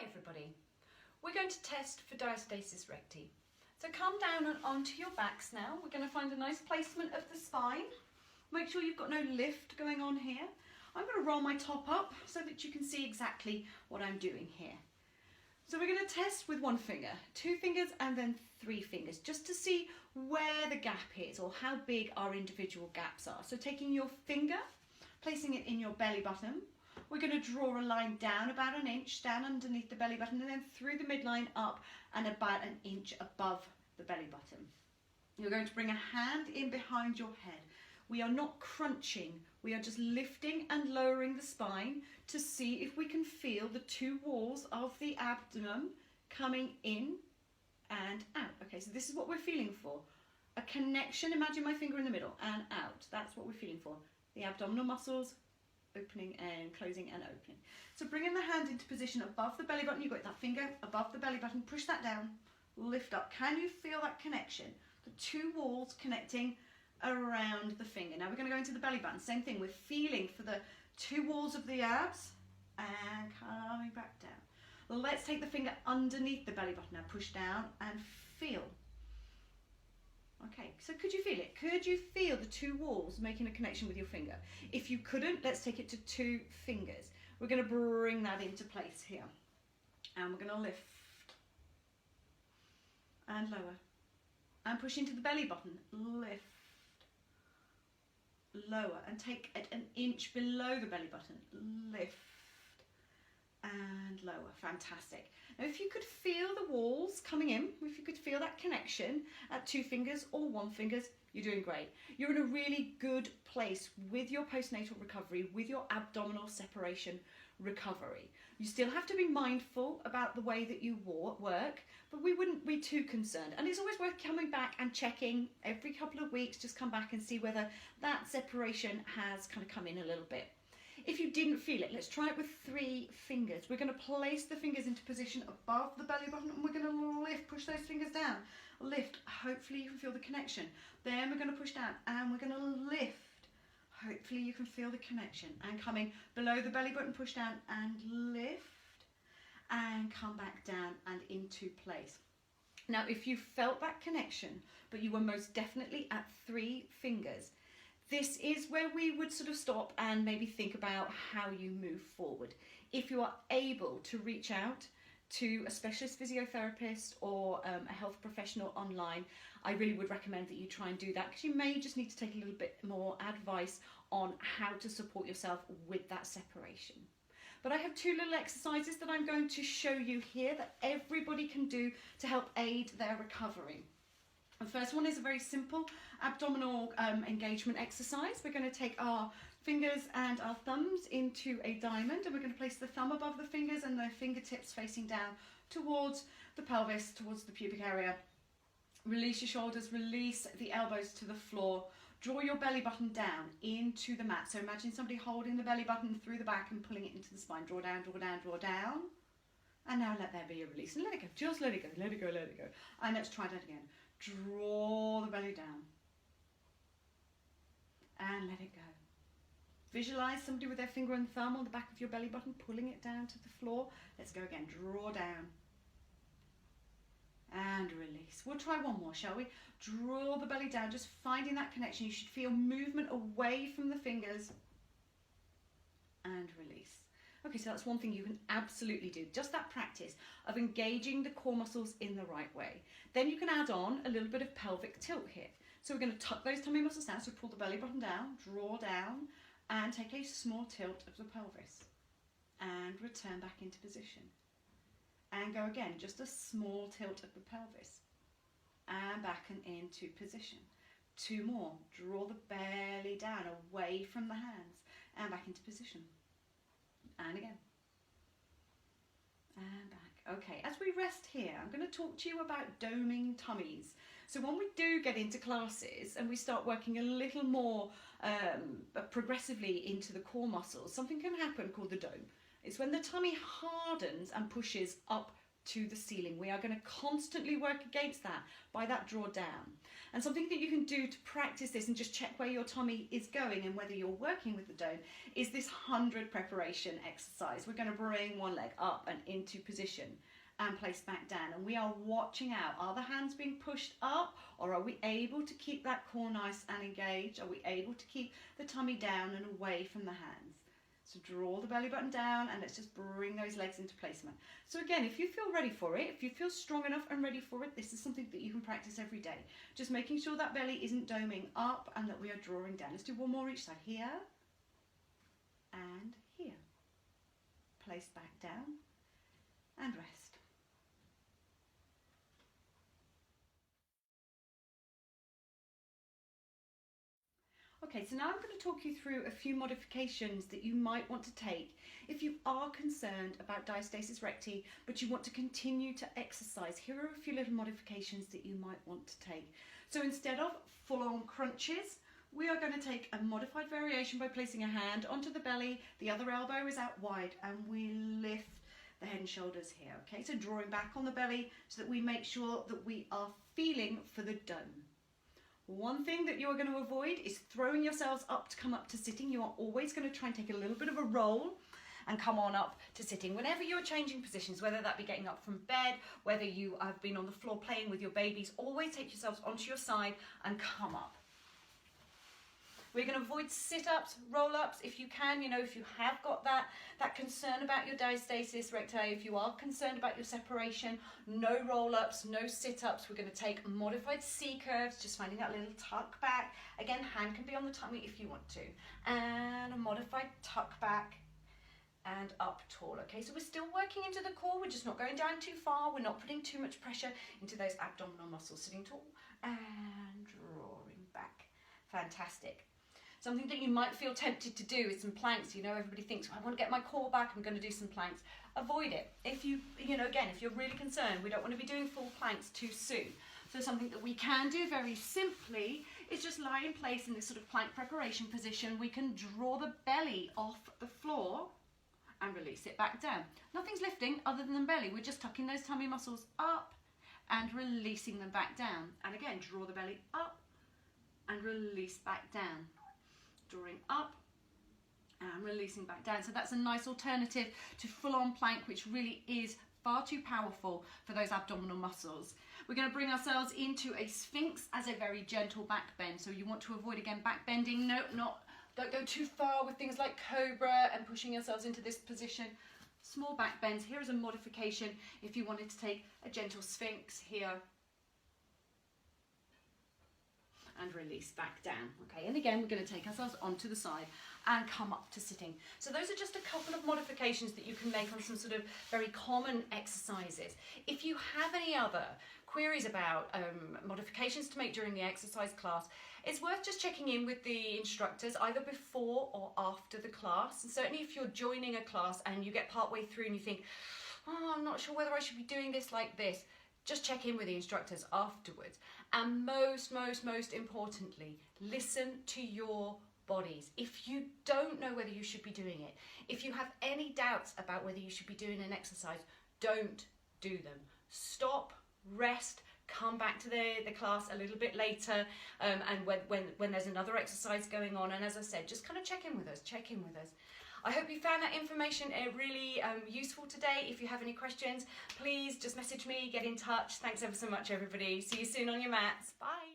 Hi everybody, we're going to test for diastasis recti. So come down and onto your backs now. We're going to find a nice placement of the spine. Make sure you've got no lift going on here. I'm going to roll my top up so that you can see exactly what I'm doing here. So we're going to test with one finger, two fingers and then three fingers, just to see where the gap is or how big our individual gaps are. So taking your finger, placing it in your belly button. We're going to draw a line down about an inch, down underneath the belly button, and then through the midline up and about an inch above the belly button. You're going to bring a hand in behind your head. We are not crunching, we are just lifting and lowering the spine to see if we can feel the two walls of the abdomen coming in and out. Okay, so this is what we're feeling for. A connection, imagine my finger in the middle, and out. That's what we're feeling for. The abdominal muscles opening and closing and opening. So bringing the hand into position above the belly button, you've got that finger above the belly button, push that down, lift up. Can you feel that connection? The two walls connecting around the finger. Now we're going to go into the belly button, same thing, we're feeling for the two walls of the abs and coming back down. Let's take the finger underneath the belly button now, push down and feel. Okay, so could you feel it? Could you feel the two walls making a connection with your finger? If you couldn't, let's take it to two fingers. We're going to bring that into place here. And we're going to lift and lower. And push into the belly button. Lift, lower. And take it an inch below the belly button. Lift and lower. Fantastic. Now if you could feel the walls coming in, if you could feel that connection at two fingers or one finger, you're doing great. You're in a really good place with your postnatal recovery, with your abdominal separation recovery. You still have to be mindful about the way that you work, but we wouldn't be too concerned. And it's always worth coming back and checking every couple of weeks, just come back and see whether that separation has kind of come in a little bit. If you didn't feel it, let's try it with three fingers. We're going to place the fingers into position above the belly button and we're going to lift, push those fingers down. Lift, hopefully you can feel the connection. Then we're going to push down and we're going to lift. Hopefully you can feel the connection. And coming below the belly button, push down and lift. And come back down and into place. Now if you felt that connection, but you were most definitely at three fingers, this is where we would sort of stop and maybe think about how you move forward. If you are able to reach out to a specialist physiotherapist or a health professional online, I really would recommend that you try and do that, because you may just need to take a little bit more advice on how to support yourself with that separation. But I have two little exercises that I'm going to show you here that everybody can do to help aid their recovery. The first one is a very simple abdominal engagement exercise. We're going to take our fingers and our thumbs into a diamond and we're going to place the thumb above the fingers and the fingertips facing down towards the pelvis, towards the pubic area. Release your shoulders, release the elbows to the floor. Draw your belly button down into the mat. So imagine somebody holding the belly button through the back and pulling it into the spine. Draw down, draw down, draw down. And now let there be a release. And let it go, just let it go, let it go, let it go. And let's try that again. Draw the belly down and let it go. Visualize somebody with their finger and thumb on the back of your belly button, pulling it down to the floor. Let's go again. Draw down and release. We'll try one more, shall we? Draw the belly down, just finding that connection. You should feel movement away from the fingers and release. Okay, so that's one thing you can absolutely do, just that practice of engaging the core muscles in the right way. Then you can add on a little bit of pelvic tilt here. So we're going to tuck those tummy muscles down, so pull the belly button down, draw down, and take a small tilt of the pelvis. And return back into position. And go again, just a small tilt of the pelvis. And back and into position. Two more, draw the belly down, away from the hands, and back into position. And again, and back. Okay, as we rest here, I'm going to talk to you about doming tummies. So when we do get into classes and we start working a little more progressively into the core muscles, something can happen called the dome. It's when the tummy hardens and pushes up to the ceiling. We are going to constantly work against that by that draw down. And something that you can do to practice this and just check where your tummy is going and whether you're working with the dome is this 100 preparation exercise. We're going to bring one leg up and into position and place back down, and we are watching out. Are the hands being pushed up, or are we able to keep that core nice and engaged? Are we able to keep the tummy down and away from the hands? So draw the belly button down, and let's just bring those legs into placement. So again, if you feel ready for it, if you feel strong enough and ready for it, this is something that you can practice every day. Just making sure that belly isn't doming up and that we are drawing down. Let's do one more each side. Here and here. Place back down and rest. Okay, so now I'm going to talk you through a few modifications that you might want to take if you are concerned about diastasis recti, but you want to continue to exercise. Here are a few little modifications that you might want to take. So instead of full-on crunches, we are going to take a modified variation by placing a hand onto the belly, the other elbow is out wide, and we lift the head and shoulders here. Okay, so drawing back on the belly so that we make sure that we are feeling for the dome. One thing that you're going to avoid is throwing yourselves up to come up to sitting. You are always going to try and take a little bit of a roll and come on up to sitting. Whenever you're changing positions, whether that be getting up from bed, whether you have been on the floor playing with your babies, always take yourselves onto your side and come up. We're going to avoid sit-ups, roll-ups if you can. You know, if you have got that concern about your diastasis recti, if you are concerned about your separation, no roll-ups, no sit-ups. We're going to take modified C-curves, just finding that little tuck back. Again, hand can be on the tummy if you want to. And a modified tuck back and up tall. Okay, so we're still working into the core. We're just not going down too far. We're not putting too much pressure into those abdominal muscles. Sitting tall and drawing back. Fantastic. Something that you might feel tempted to do is some planks. You know, everybody thinks, well, I want to get my core back, I'm going to do some planks. Avoid it. If you know, again, if you're really concerned, we don't want to be doing full planks too soon. So something that we can do very simply is just lie in place in this sort of plank preparation position. We can draw the belly off the floor and release it back down. Nothing's lifting other than the belly. We're just tucking those tummy muscles up and releasing them back down. And again, draw the belly up and release back down. Drawing up and releasing back down. So that's a nice alternative to full-on plank, which really is far too powerful for those abdominal muscles. We're going to bring ourselves into a sphinx as a very gentle back bend. So you want to avoid, again, back bending. Don't go too far with things like cobra and pushing yourselves into this position. Small back bends. Here is a modification if you wanted to take a gentle sphinx here. And release back down. Okay, and again, we're going to take ourselves onto the side and come up to sitting. So those are just a couple of modifications that you can make on some sort of very common exercises. If you have any other queries about modifications to make during the exercise class, it's worth just checking in with the instructors either before or after the class. And certainly if you're joining a class and you get partway through and you think, oh, I'm not sure whether I should be doing this like this, just check in with the instructors afterwards. And most importantly, listen to your bodies. If you don't know whether you should be doing it, if you have any doubts about whether you should be doing an exercise, don't do them. Stop, rest, come back to the class a little bit later, and when there's another exercise going on. And as I said, just kind of check in with us. I hope you found that information really useful today. If you have any questions, please just message me, get in touch. Thanks ever so much, everybody. See you soon on your mats. Bye.